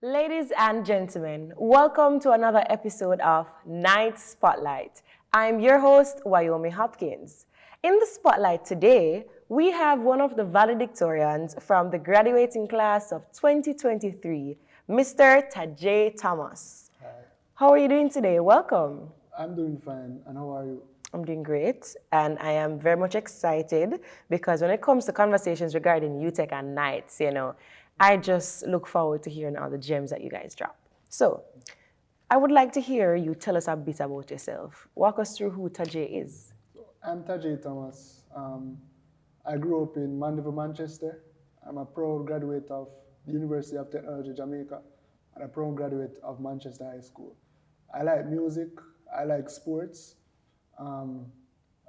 Ladies and gentlemen, welcome to another episode of Night Spotlight. I'm your host, Wyoming Hopkins. In the spotlight today, we have one of the valedictorians from the graduating class of 2023, Mr. Tajai Thomas. Hi, How are you doing today? Welcome. I'm doing fine, and how are you? I'm doing great, and I am very much excited because when it comes to conversations regarding UTech and nights, I just look forward to hearing all the gems that you guys drop. So, I would like to hear you tell us a bit about yourself. Walk us through who Tajai is. I'm Tajai Thomas. I grew up in Mandeville, Manchester. I'm a proud graduate of the University of Technology, Jamaica, and a proud graduate of Manchester High School. I like music, I like sports, um,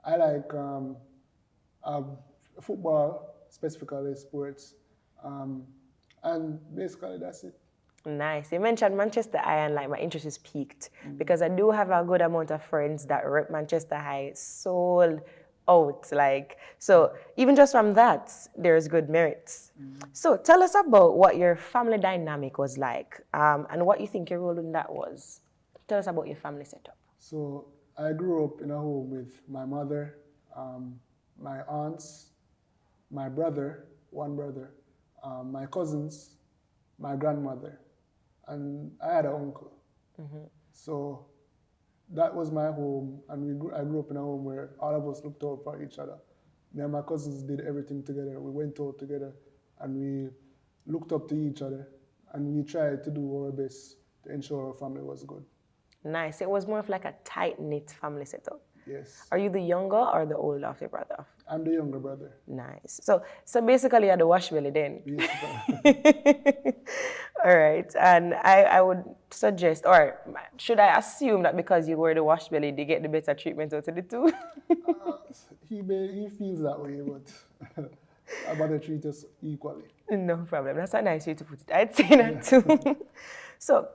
I like uh, football, specifically sports, um, and basically that's it. Nice. You mentioned Manchester High, and like my interest is piqued because I do have a good amount of friends that rep Manchester High sold out. So even just from that, there's good merits. So tell us about what your family dynamic was like, and what you think your role in that was. Tell us about your family setup. So I grew up in a home with my mother, my aunts, my brother, one brother, my cousins, my grandmother, and I had an uncle. So that was my home, and I grew up in a home where all of us looked out for each other. Me and my cousins did everything together. We went out together, and we looked up to each other, and we tried to do our best to ensure our family was good. Nice. It was more of like a tight-knit family setup. Yes. Are you the younger or the older of your brother? I'm the younger brother. Nice. So basically you're the wash belly then. Yes. All right. And I would suggest, or should I assume that because you were the wash belly, they get the better treatment out of the two? He feels that way, but our brother treats us equally. No problem. That's a nice way to put it. I'd say that too. So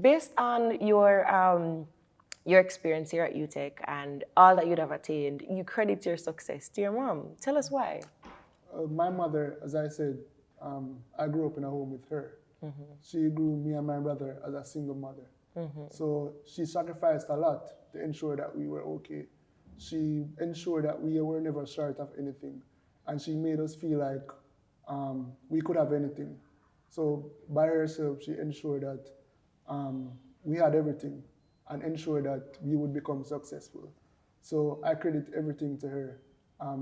based on your experience here at UTech and all that you'd have attained, you credit your success to your mom. Tell us why. My mother, as I said, I grew up in a home with her. She grew me and my brother as a single mother. So she sacrificed a lot to ensure that we were okay. She ensured that we were never short of anything. And she made us feel like we could have anything. So by herself, she ensured that we had everything and ensured that we would become successful. So I credit everything to her,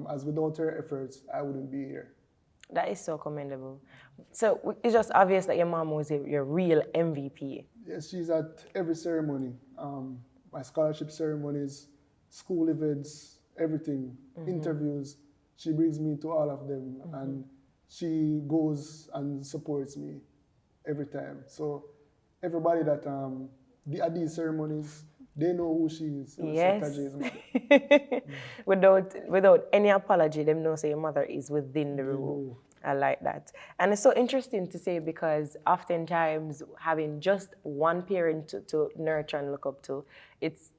as without her efforts, I wouldn't be here. That is so commendable. So it's just obvious that your mom was your real MVP. Yes, she's at every ceremony, my scholarship ceremonies, school events, everything, interviews. She brings me to all of them, and she goes and supports me every time. So everybody that at these ceremonies, they know who she is. Yes. Mother. Without any apology, them know say your mother is within the rule. I like that. And it's so interesting to say because oftentimes having just one parent to nurture and look up to, it's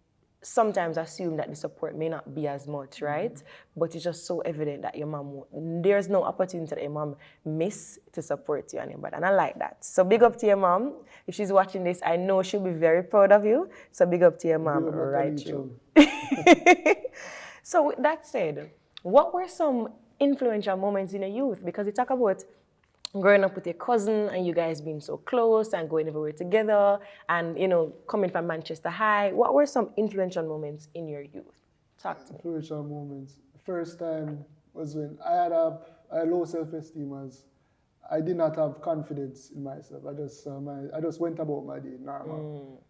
sometimes assumed that the support may not be as much, right? But it's just so evident that your mom, there's no opportunity that your mom miss to support you and your brother. And I like that. So big up to your mom. If she's watching this, I know she'll be very proud of you. So big up to your mom right through. So with that said, what were some influential moments in your youth? Because you talk about growing up with your cousin and you guys being so close and going everywhere together and, coming from Manchester High. What were some influential moments in your youth? Talk to me. Influential moments. The first time was when I had a low self-esteem, as I did not have confidence in myself. I just went about my day normal.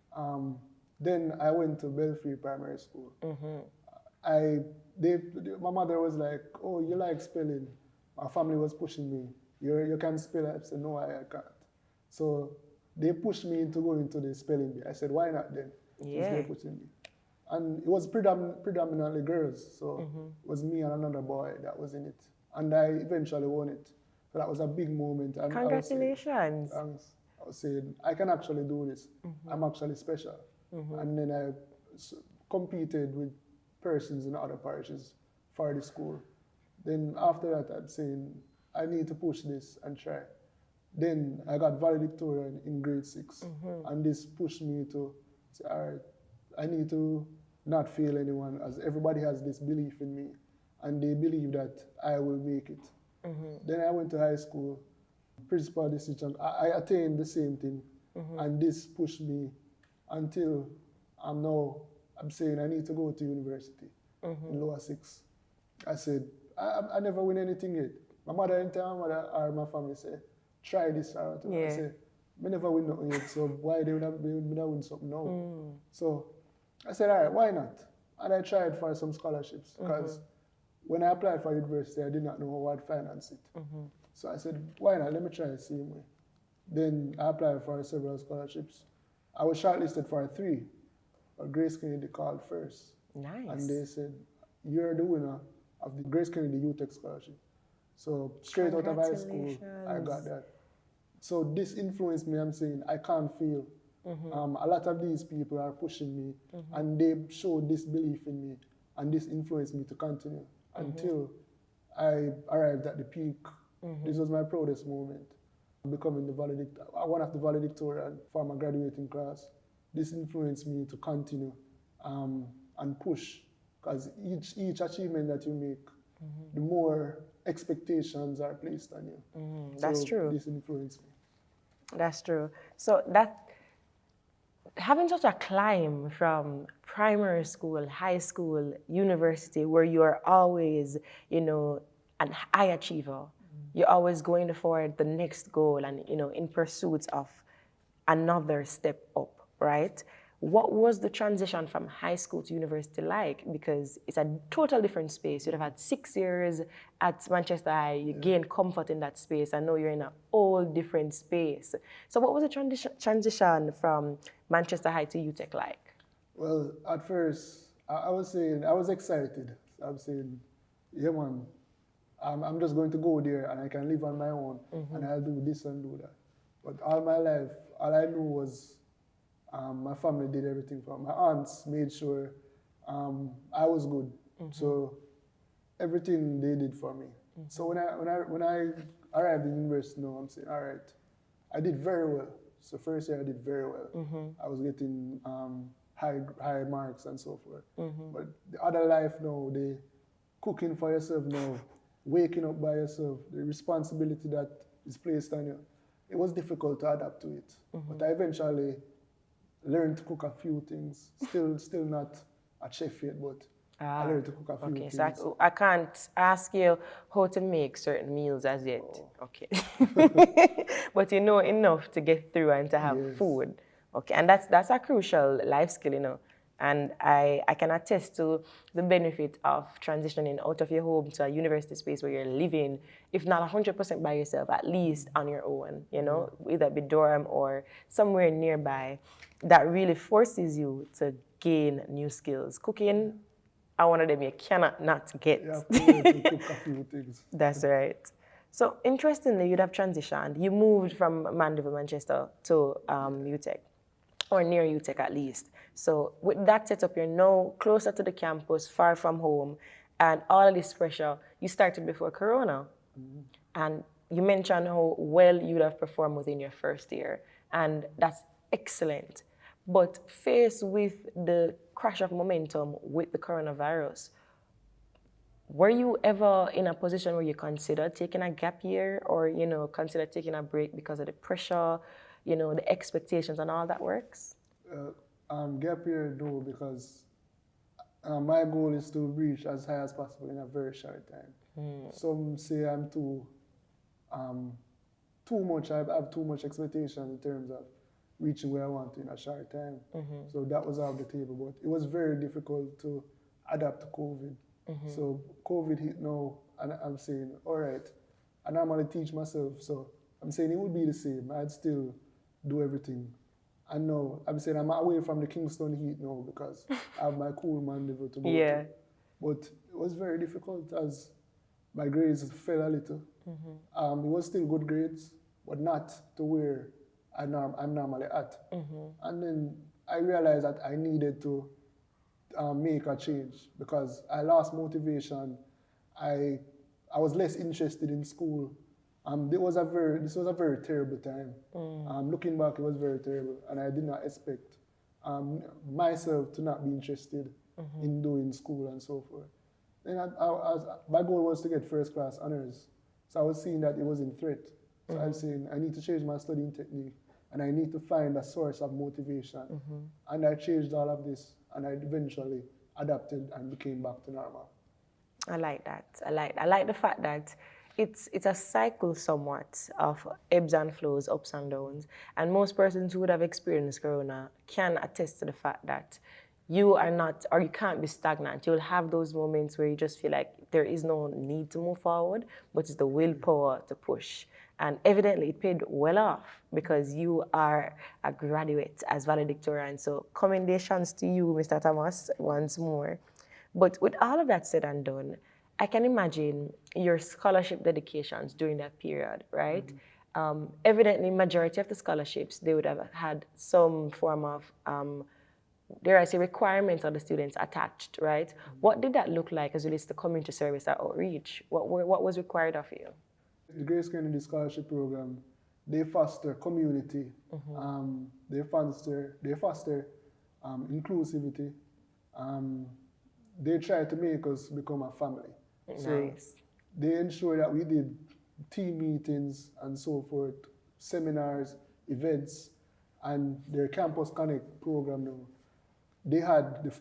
Then I went to Belfry Primary School. My mother was like, "Oh, you like spelling?" My family was pushing me. You can spell. I said, "No, I can't." So they pushed me into going to the spelling bee. I said, "Why not then?" Yeah. They're pushing me. And it was predominantly girls. So it was me and another boy that was in it. And I eventually won it. So that was a big moment. And Congratulations. I was saying, I can actually do this. I'm actually special. And then I competed with persons in other parishes for the school. Then after that, I'm saying, I need to push this and try. Then I got valedictorian in grade 6. And this pushed me to say, all right, I need to not fail anyone, as everybody has this belief in me. And they believe that I will make it. Then I went to high school, principal decision. I attained the same thing. And this pushed me until I'm saying I need to go to university in lower 6. I said, I never win anything yet. My mother and my family said, try this. I said, I never win nothing yet, so why they would not win something now? So I said, all right, why not? And I tried for some scholarships, because when I applied for university, I did not know how I'd finance it. So I said, why not? Let me try the same way. Then I applied for several scholarships. I was shortlisted for 3, but Grace Kennedy called first. Nice. And they said, you're the winner of the Grace Kennedy UTech Scholarship. So straight out of high school, I got that. So this influenced me. I'm saying I can't fail. A lot of these people are pushing me, and they showed this belief in me, and this influenced me to continue until I arrived at the peak. This was my proudest moment, becoming one of the valedictorian for my graduating class. This influenced me to continue and push, because each achievement that you make, the more expectations are placed on you. That's true. This influenced me. That's true. So having such a climb from primary school, high school, university, where you are always, an high achiever, you're always going for the next goal and, in pursuit of another step up, right? What was the transition from high school to university like? Because it's a total different space. You'd have had 6 years at Manchester High, you gained comfort in that space, and now you're in a whole different space. So what was the transition from Manchester High to UTech like? Well, at first, I was saying, I was excited. I'm saying, yeah man, I'm just going to go there and I can live on my own and I'll do this and do that. But all my life, all I knew was my family did everything for me. My aunts made sure I was good. So everything they did for me. So when I arrived in university, now I'm saying, all right, I did very well. So first year I did very well. I was getting high marks and so forth. But the other life now, the cooking for yourself now, waking up by yourself, the responsibility that is placed on you, it was difficult to adapt to it. But I eventually learned to cook a few things. Still not a chef yet, but I learned to cook a few things. So I can't ask you how to make certain meals as yet. Okay. But you know enough to get through and to have food. Okay, and that's a crucial life skill, And I can attest to the benefit of transitioning out of your home to a university space where you're living, if not 100% by yourself, at least on your own, either be dorm or somewhere nearby. That really forces you to gain new skills. Cooking are one of them you cannot not get. Yeah, to cook a few things. That's right. So interestingly, you'd have transitioned. You moved from Mandeville, Manchester to UTech, or near UTech at least. So with that setup, you're now closer to the campus, far from home, and all of this pressure, you started before Corona. And you mentioned how well you'd have performed within your first year, and that's excellent. But faced with the crash of momentum with the coronavirus, were you ever in a position where you considered taking a gap year or, consider taking a break because of the pressure, the expectations and all that works? Gap year, no, because my goal is to reach as high as possible in a very short time. Some say I'm too much, I have too much expectation in terms of reaching where I want to in a short time. So that was off the table, but it was very difficult to adapt to COVID. So COVID hit now, and I'm saying, all right, I normally teach myself, so I'm saying it would be the same. I'd still do everything. And now, I'm saying I'm away from the Kingston heat now because I have my cool Mandeville to go to. But it was very difficult as my grades fell a little. It was still good grades, but not to where I'm normally at. And then I realized that I needed to make a change because I lost motivation. I was less interested in school. This was a very terrible time. Looking back, it was very terrible, and I did not expect myself to not be interested in doing school and so forth. And my goal was to get first class honors, so I was seeing that it was in threat. So I was saying I need to change my studying technique, and I need to find a source of motivation. And I changed all of this, and I eventually adapted and became back to normal. I like that. I like the fact that it's a cycle somewhat of ebbs and flows, ups and downs. And most persons who would have experienced Corona can attest to the fact that you are not, or you can't be stagnant. You'll have those moments where you just feel like there is no need to move forward, but it's the willpower to push. And evidently it paid well off because you are a graduate as valedictorian. So commendations to you, Mr. Thomas, once more. But with all of that said and done, I can imagine your scholarship dedications during that period, right? Evidently, majority of the scholarships, they would have had some form of, dare I say, requirements of the students attached, right? What did that look like as it relates to community service or outreach? What was required of you? The Grace Kennedy Scholarship Program, they foster community, they foster inclusivity, they try to make us become a family. Nice. So they ensure that we did team meetings and so forth, seminars, events, and their Campus Connect program now. They had the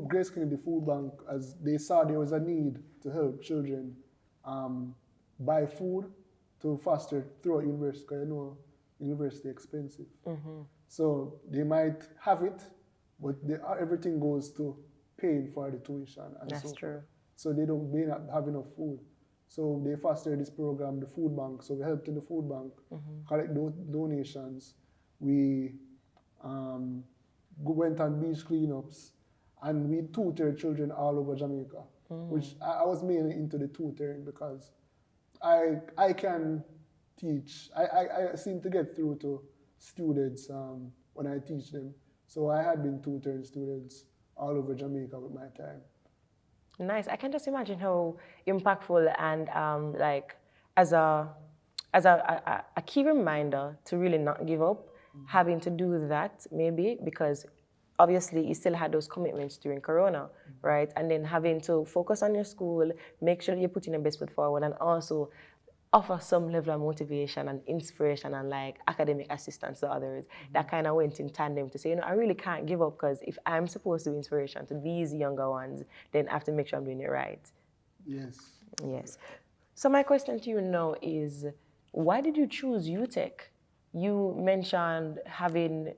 Grace Kennedy Food Bank, as they saw there was a need to help children buy food to foster throughout university, because you know university expensive. So they might have it, but everything goes to paying for the tuition. And That's true. So they may not have enough food. So they foster this program, the food bank. So we helped in the food bank, collect donations. We went on beach cleanups, and we tutored children all over Jamaica, which I was mainly into the tutoring because I can teach. I seem to get through to students when I teach them. So I had been tutoring students all over Jamaica with my time. Nice. I can just imagine how impactful and like as a key reminder to really not give up, having to do that maybe because obviously you still had those commitments during Corona, right? And then having to focus on your school, make sure you're putting your best foot forward, and also offer some level of motivation and inspiration and like academic assistance to others. That kind of went in tandem to say, you know, I really can't give up because if I'm supposed to be inspiration to these younger ones, then I have to make sure I'm doing it right. Yes. Yes. So my question to you now is, why did you choose UTech? You mentioned having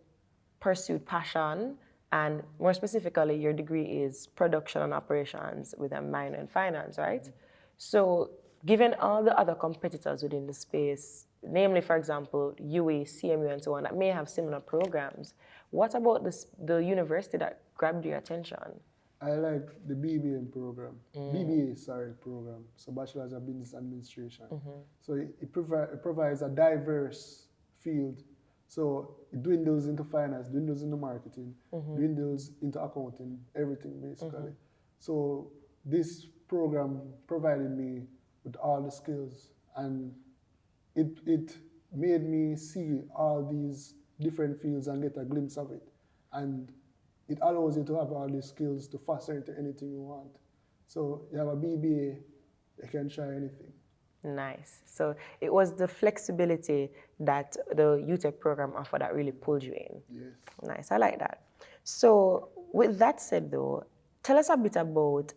pursued passion, and more specifically, your degree is production and operations with a minor in finance, right? So given all the other competitors within the space, namely, for example, UA, CMU, and so on, that may have similar programs, what about the university that grabbed your attention? I like the BBA program, so Bachelor's of Business Administration. So it provides a diverse field. So doing those into finance, doing those into marketing, doing those into accounting, everything basically. So this program provided me with all the skills, and it made me see all these different fields and get a glimpse of it. And it allows you to have all these skills to foster into anything you want. So you have a BBA, you can try anything. Nice. So it was the flexibility that the UTech program offered that really pulled you in. Yes. Nice, I like that. So with that said though, tell us a bit about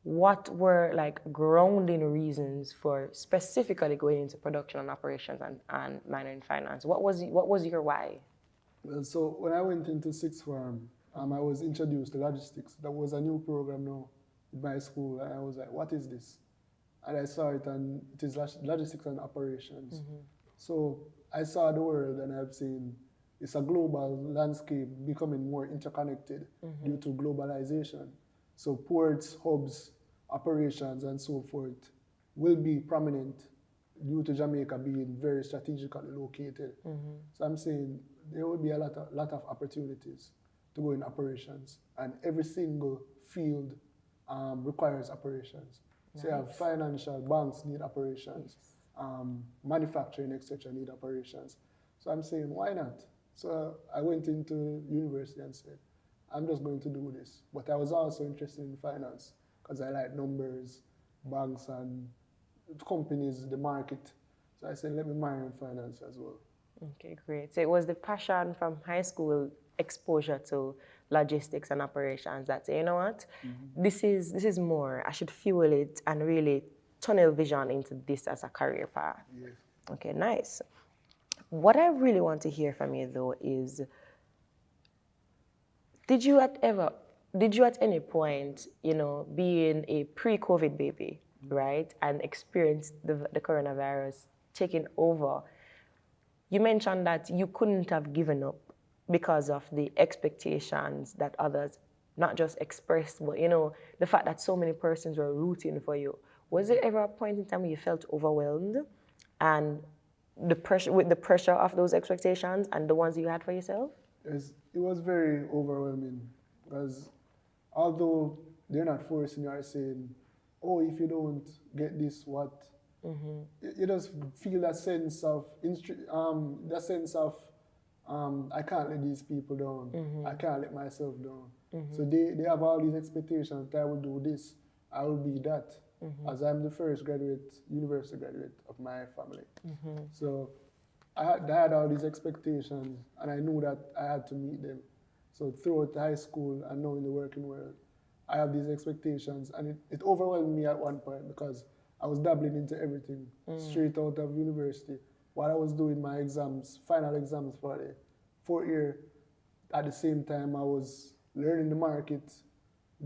what were like grounding reasons for specifically going into production and operations and minor in finance. What was your why? Well, so when I went into sixth form, I was introduced to logistics. That was a new program now in my school, and I was like, what is this? And I saw it, and it is logistics and operations. So I saw the world, and I've seen it's a global landscape becoming more interconnected due to globalization. So ports, hubs, operations, and so forth will be prominent due to Jamaica being very strategically located. So I'm saying there will be a lot of opportunities to go in operations, and every single field requires operations. Nice. So you have financial, banks need operations, manufacturing, etc. need operations. So I'm saying, why not? So I went into university and said, I'm just going to do this. But I was also interested in finance because I like numbers, banks, and companies, the market. So I said, let me minor in finance as well. Okay, great. So it was the passion from high school, exposure to logistics and operations that say, you know what, this is more. I should fuel it and really tunnel vision into this as a career path. Yes. Okay, nice. What I really want to hear from you though is, did you at any point, you know, being a pre-COVID baby, right, and experience the coronavirus taking over? You mentioned that you couldn't have given up because of the expectations that others not just expressed, but you know, the fact that so many persons were rooting for you. Was there ever a point in time where you felt overwhelmed and with the pressure of those expectations and the ones you had for yourself? Yes, it was very overwhelming because although they're not forcing you or saying, oh, if you don't get this, what? You just feel that sense of, I can't let these people down. I can't let myself down. So they have all these expectations that I will do this, I will be that, as I'm the first university graduate of my family. So I had all these expectations, and I knew that I had to meet them. So throughout high school and now in the working world, I have these expectations, and it overwhelmed me at one point because I was dabbling into everything straight out of university. While I was doing my exams, final exams for the 4th year, at the same time I was learning the market,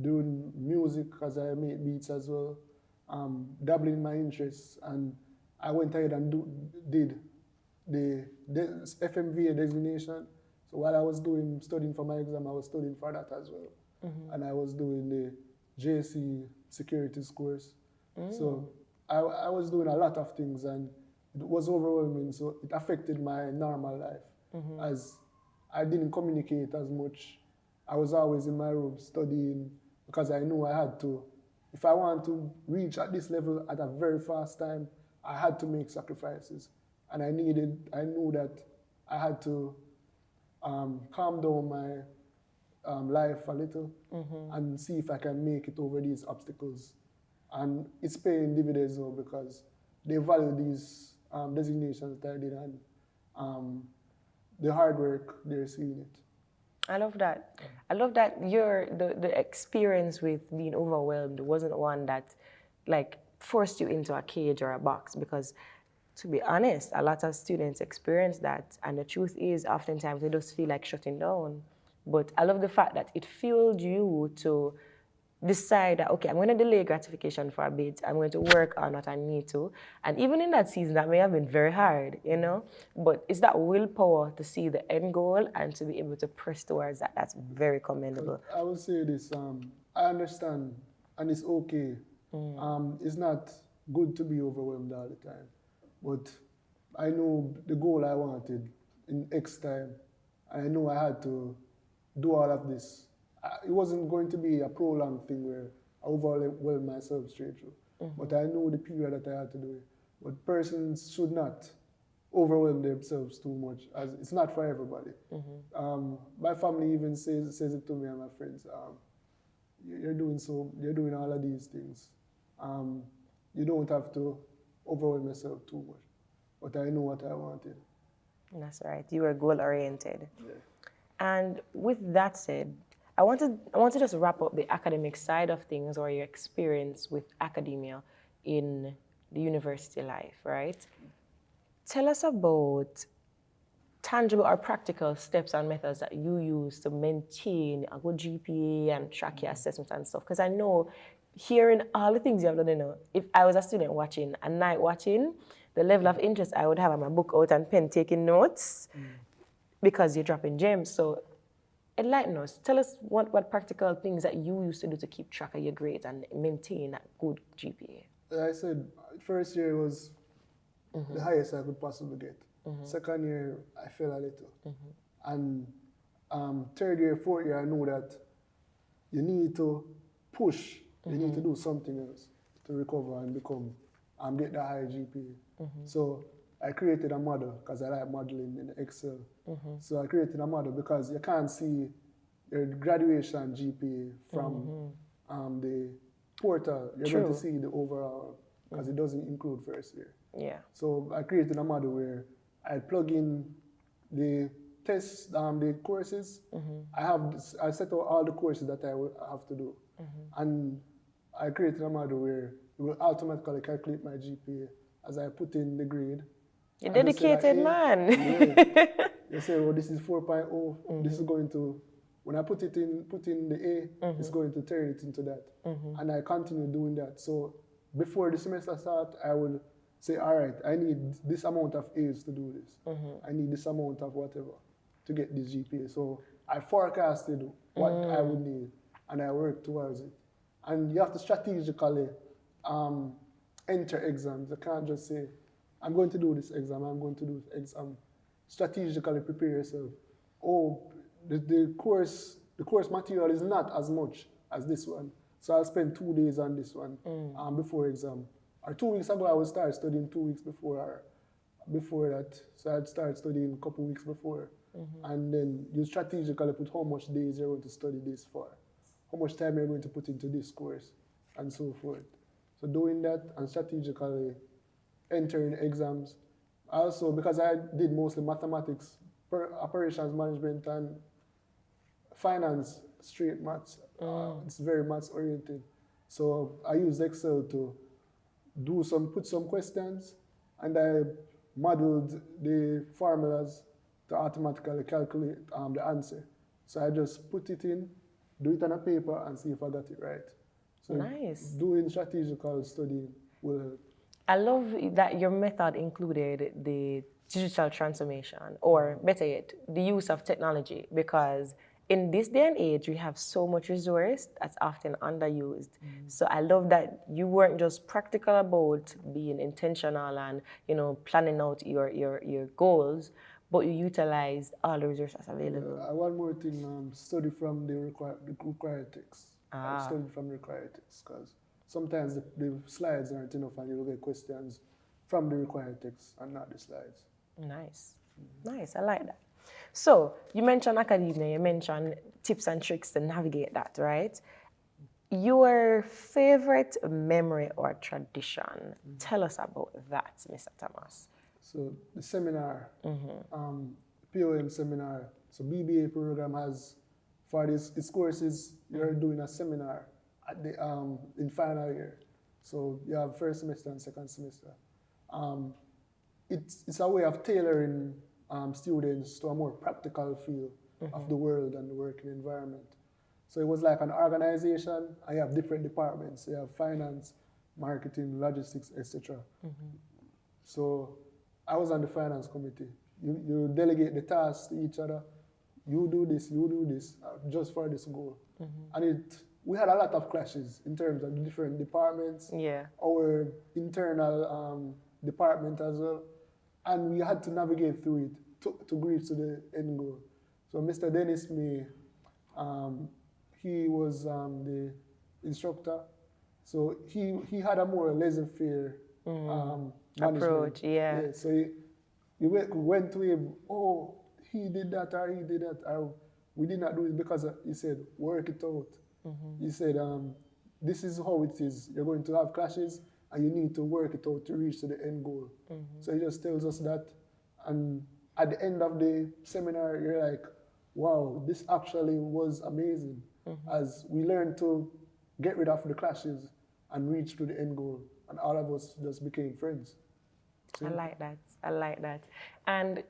doing music because I make beats as well, dabbling in my interests, and I went ahead and did the FMVA designation. So while I was studying for my exam, I was studying for that as well. And I was doing the JC securities course. So I was doing a lot of things, and it was overwhelming, so it affected my normal life, as I didn't communicate as much. I was always in my room studying because I knew I had to. If I want to reach at this level at a very fast time, I had to make sacrifices. And I knew that I had to calm down my life a little and see if I can make it over these obstacles. And it's paying dividends now because they value these designations that I did, and the hard work, they're seeing it. I love that. I love that the experience with being overwhelmed wasn't one that like forced you into a cage or a box, because to be honest, a lot of students experience that, and the truth is oftentimes they just feel like shutting down. But I love the fact that it fueled you to decide that, okay, I'm going to delay gratification for a bit. I'm going to work on what I need to. And even in that season, that may have been very hard, you know, but it's that willpower to see the end goal and to be able to press towards that. That's very commendable. But I will say this, I understand, and it's okay. It's not good to be overwhelmed all the time, but I know the goal I wanted in X time, and I know I had to do all of this. It wasn't going to be a prolonged thing where I overwhelmed myself straight through. But I know the period that I had to do it. But persons should not overwhelm themselves too much, as it's not for everybody. My family even says it to me and my friends. You're doing all of these things. You don't have to overwhelm yourself too much. But I know what I wanted. That's right. You were goal-oriented. Yeah. And with that said, I want to just wrap up the academic side of things, or your experience with academia in the university life, right? Tell us about tangible or practical steps and methods that you use to maintain a good GPA and track your assessment and stuff. Because I know, hearing all the things you have done, you know, if I was a student watching, a night watching, the level of interest I would have on my book out and pen taking notes, because you're dropping gems. So enlighten us. Tell us what practical things that you used to do to keep track of your grades and maintain a good GPA. Like I said, first year was the highest I could possibly get. Second year, I fell a little. And 3rd year, 4th year, I knew that you need to push. You need to do something else to recover and become get the high GPA. So I created a model because I like modeling in Excel. So I created a model because you can't see your graduation GPA from the portal. You're going to see the overall because it doesn't include first year. Yeah. So I created a model where I plug in the tests, the courses. I set out all the courses that I will have to do. And I created a model where it will automatically calculate my GPA as I put in the grade. You're dedicated, man. Yeah. You say, well, this is 4.0. This is going to, when I put in the A, it's going to turn it into that. And I continue doing that. So before the semester starts, I will say, all right, I need this amount of A's to do this. I need this amount of whatever to get this GPA. So I forecasted what I would need, and I worked towards it. And you have to strategically enter exams. You can't just say, I'm going to do this exam, I'm going to do this exam. Strategically prepare yourself. Oh, the course material is not as much as this one. So I'll spend 2 days on this one before exam. Or 2 weeks ago, I would start studying 2 weeks before that. So I'd start studying a couple weeks before. And then you strategically put how much days you're going to study this for, how much time you're going to put into this course, and so forth. So doing that and strategically entering exams. Also, because I did mostly mathematics, operations management, and finance, straight maths. It's very maths oriented. So I used Excel to put some questions, and I modeled the formulas to automatically calculate the answer. So I just put it in, do it on a paper, and see if I got it right. So nice. Doing strategical studying will help. I love that your method included the digital transformation, or better yet, the use of technology, because in this day and age, we have so much resource that's often underused. So I love that you weren't just practical about being intentional and, you know, planning out your goals, but you utilized all the resources available. One more thing, study from the required text. I studied from the required text because sometimes the slides aren't enough and you'll get questions from the required text and not the slides. Nice. Nice, I like that. So you mentioned academia, you mentioned tips and tricks to navigate that, right? Your favorite memory or tradition, tell us about that, Mr. Thomas. So the seminar, POM seminar, so BBA program has, for its courses, you're doing a seminar at the, in final year. So you have first semester and second semester. It's a way of tailoring students to a more practical feel of the world and the working environment. So it was like an organization. I have different departments. You have finance, marketing, logistics, etc. So I was on the finance committee. You delegate the tasks to each other. You do this, just for this goal. And we had a lot of clashes in terms of the different departments. Yeah. Our internal department as well. And we had to navigate through it to reach to the end goal. So Mr. Dennis May, he was the instructor. So he had a more laissez-faire approach, yeah. So he went to him, oh, he did that or he did that. Or we did not do it because he said, work it out. He said, this is how it is. You're going to have clashes and you need to work it out to reach to the end goal. So he just tells us that. And at the end of the seminar, you're like, wow, this actually was amazing. As we learned to get rid of the clashes and reach to the end goal. And all of us just became friends. I like that. I like that. And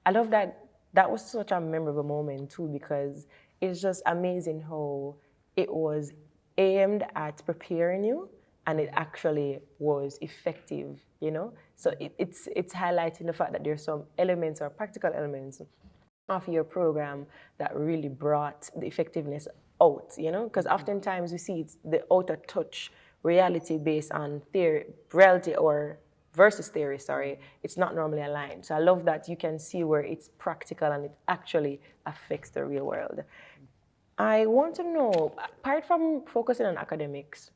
I love that that was such a memorable moment too, because it's just amazing how it was aimed at preparing you and it actually was effective, you know? So it's highlighting the fact that there's some elements or practical elements of your program that really brought the effectiveness out, you know? Because oftentimes we see it's the outer touch reality based on theory, reality or versus theory, sorry, it's not normally aligned. So I love that you can see where it's practical and it actually affects the real world. I want to know, apart from focusing on academics,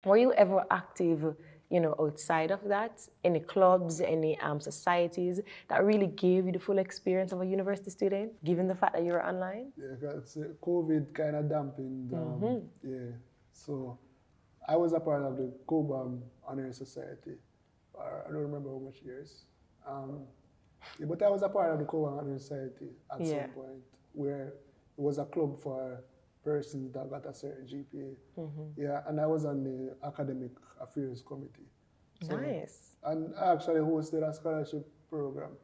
were you ever active you know, outside of that? Any clubs, any societies that really gave you the full experience of a university student, given the fact that you were online? Yeah, because COVID kind of dampened. Yeah, so I was a part of the COBAM Honor Society. I don't remember how much years. Yeah, but I was a part of the COBAM Honor Society at some point, where it was a club for persons that got a certain GPA. Yeah, and I was on the academic affairs committee. So, Nice. and I actually hosted a scholarship program.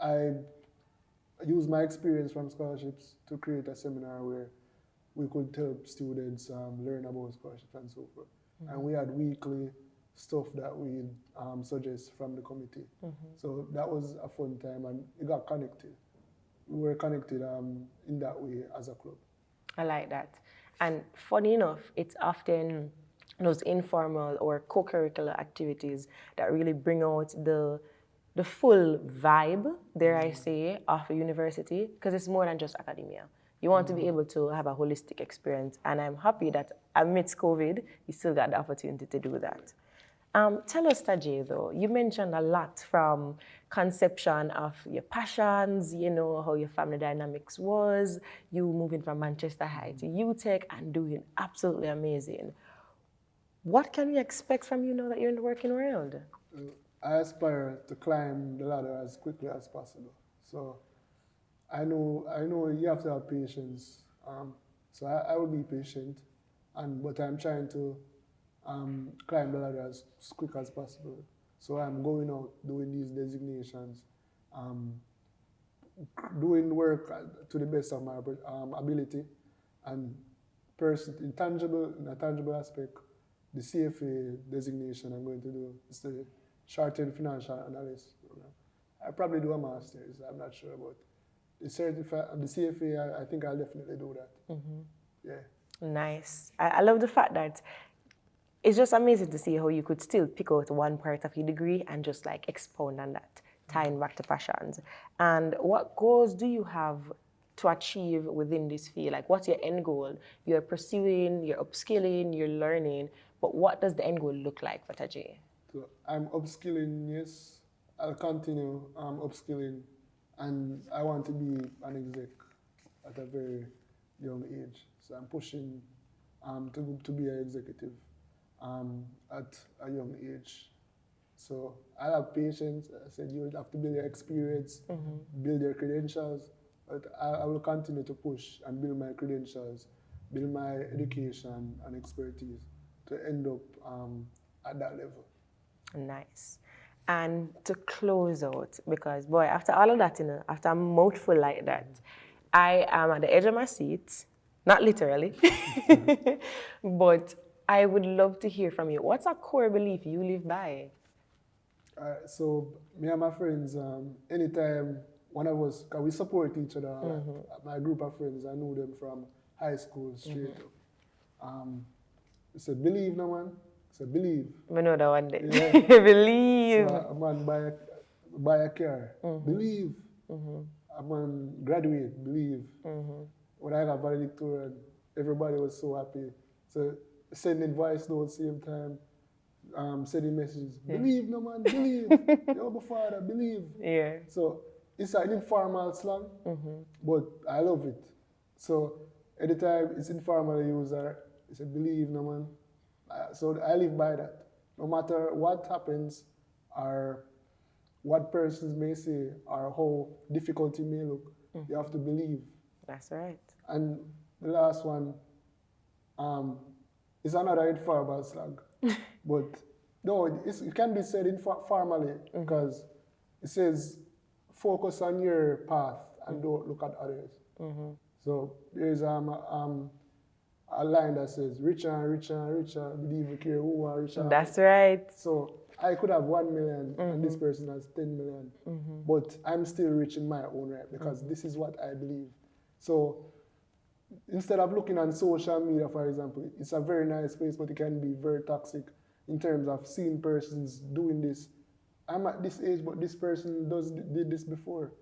I used my experience from scholarships to create a seminar where we could help students learn about scholarships and so forth. And we had weekly stuff that we suggest from the committee. So that was a fun time, and it got connected. We were connected in that way as a club. I like that. And funny enough, it's often those informal or co-curricular activities that really bring out the full vibe, dare I say, of a university, because it's more than just academia. You want to be able to have a holistic experience, and I'm happy that amidst COVID, you still got the opportunity to do that. Tell us, Tajai, though, you mentioned a lot from conception of your passions, you know, how your family dynamics was, you moving from Manchester High to UTech and doing absolutely amazing. What can we expect from you now that you're in the working world? I aspire to climb the ladder as quickly as possible. So I know you have to have patience. So I will be patient, but I'm trying to climb the ladder as quick as possible. So I'm going out, doing these designations, doing work to the best of my ability, and in a tangible aspect, the CFA designation I'm going to do is the Short-Term Financial Analyst program. I probably do a master's, I'm not sure about the CFA. I think I'll definitely do that. Yeah. Nice. I love the fact that it's just amazing to see how you could still pick out one part of your degree and just like expound on that, tying back to passions. And what goals do you have to achieve within this field? Like, what's your end goal? You're pursuing, you're upskilling, you're learning, but what does the end goal look like for Tajai? So I'm upskilling, yes. I'll continue upskilling, and I want to be an exec at a very young age. So I'm pushing to be an executive at a young age. So I have patience. I said you have to build your experience, build your credentials, but I will continue to push and build my credentials, build my education and expertise to end up at that level. Nice. And to close out, because boy, after all of that, you know, after a mouthful like that, I am at the edge of my seat, not literally, but I would love to hear from you. What's a core belief you live by? So me and my friends, anytime one of us, cause we support each other, my group of friends, I knew them from high school straight up. We said, believe no man. So believe. I know that one day. Yeah. Believe. So a man buy a car. Believe. A man graduate. Believe. When I got valedictorian, everybody was so happy. So sending voice notes same time, sending messages. Believe, no man, believe. Yo, my father, believe. Yeah. So it's an informal slang, but I love it. So anytime it's informal user, it's a believe, no man. So I live by that. No matter what happens or what persons may say or how difficult it may look, you have to believe. That's right. And the last one is another informal slang. But no, it can be said informally because it says focus on your path and don't look at others. So there's a line that says richer and richer and richer, believe you care who are richer. That's right. So I could have 1 million and this person has 10 million, but I'm still rich in my own right because this is what I believe. So instead of looking on social media, for example, it's a very nice place, but it can be very toxic in terms of seeing persons doing this. I'm at this age, but this person did this before.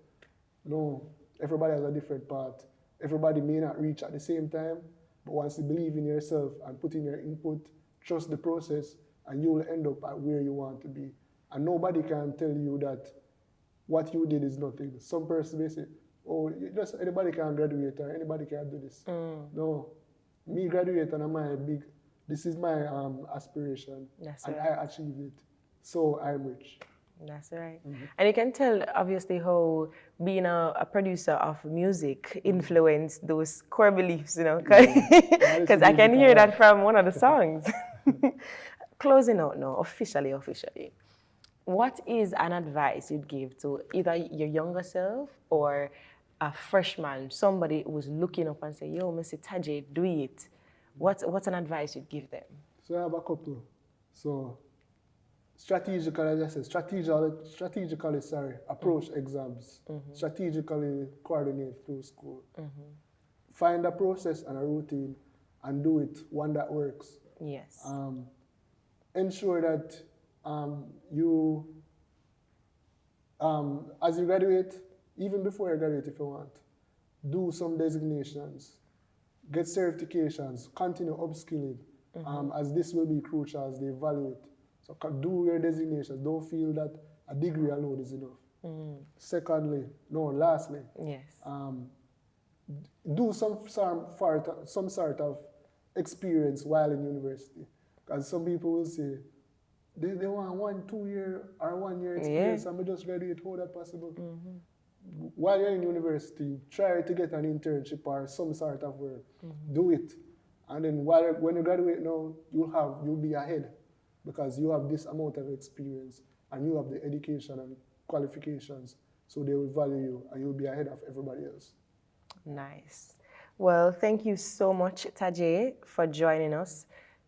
No, everybody has a different path. Everybody may not reach at the same time, but once you believe in yourself and put in your input, trust the process, and you'll end up at where you want to be. And nobody can tell you that what you did is nothing. Some person may say, oh, just anybody can graduate or anybody can do this. No, me graduate and this is my aspiration. That's and right. I achieved it. So I'm rich. That's right. And you can tell, obviously, how being a producer of music influenced those core beliefs, you know, because I can hear that from one of the songs. Closing out now, officially, what is an advice you'd give to either your younger self or a freshman, somebody who's looking up and say, yo, Mr. Tajai, do it. What's an advice you'd give them? So I have a couple. So strategically, as I said, strategically, approach exams. Strategically coordinate through school. Find a process and a routine and do it, one that works. Yes. Ensure that you, as you graduate, even before you graduate if you want, do some designations, get certifications, continue upskilling, as this will be crucial as they evaluate. So do your designations. Don't feel that a degree alone is enough. Lastly, yes. Do some sort of experience while in university. Because some people will say, they want 1, 2 year or 1 year experience and we just graduate. How that possible? While you're in university, try to get an internship or some sort of work. Do it. And then when you graduate now, you'll be ahead because you have this amount of experience and you have the education and qualifications. So they will value you and you'll be ahead of everybody else. Nice. Well, thank you so much, Tajai, for joining us.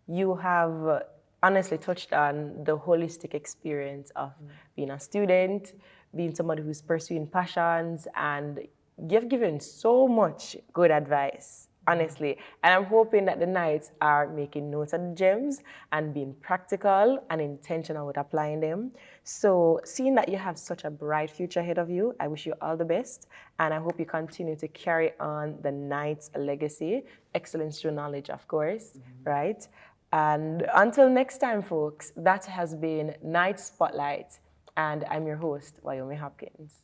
You have honestly touched on the holistic experience of being a student, being somebody who's pursuing passions, and you've given so much good advice, honestly. And I'm hoping that the Knights are making notes of the gems and being practical and intentional with applying them. So seeing that you have such a bright future ahead of you, I wish you all the best. And I hope you continue to carry on the Knights legacy, excellence through knowledge, of course, right? And until next time, folks, that has been Night Spotlight, and I'm your host, Wyoming Hopkins.